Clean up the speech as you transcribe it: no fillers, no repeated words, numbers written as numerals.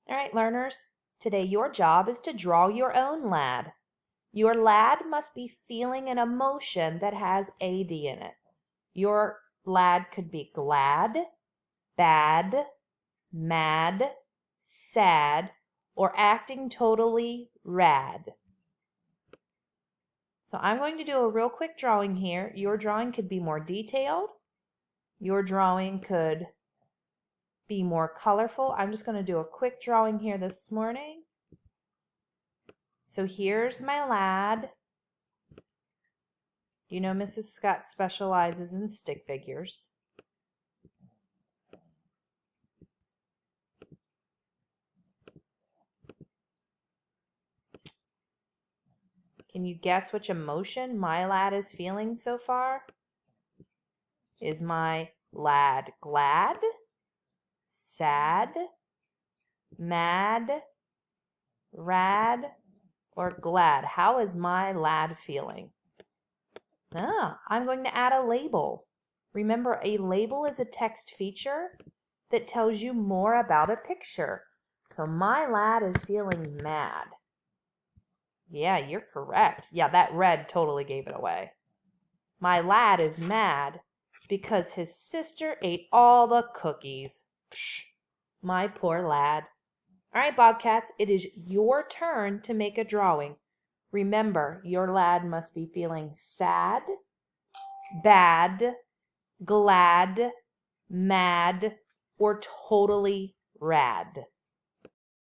All right, learners, today your job is to draw your own lad. Your lad must be feeling an emotion that has AD in it. Your lad could be glad, bad, mad, sad, or acting totally rad. So I'm going to do a real quick drawing here. Your drawing could be more detailed. Your drawing could be more colorful. I'm just going to do a quick drawing here this morning. So here's my lad. You know Mrs. Scott specializes in stick figures. Can you guess which emotion my lad is feeling so far? Is my lad glad, sad, mad, rad, or glad? How is my lad feeling? I'm going to add a label. Remember, a label is a text feature that tells you more about a picture. So my lad is feeling mad. Yeah, you're correct. Yeah, that red totally gave it away. My lad is mad because his sister ate all the cookies. Psh, my poor lad. All right, Bobcats, it is your turn to make a drawing. Remember, your lad must be feeling sad, bad, glad, mad, or totally rad.